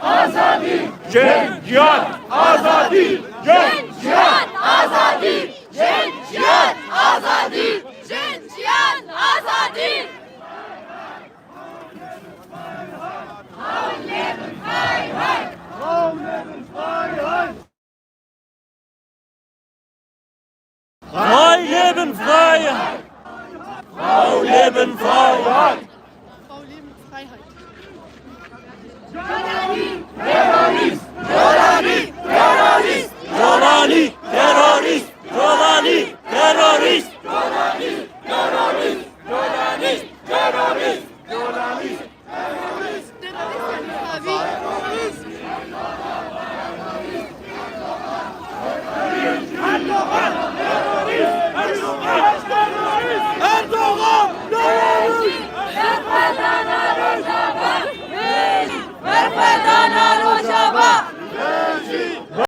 Azadi! Cenk, cihat, azadi! Cenk, cihat, azadi! Cenk, cihat, azadi! Cenk, cihat, azadi! Frauen leben Freiheit! Frauen leben Freiheit! Frei leben Freiheit! Frau leben Freiheit! Frau leben Freiheit.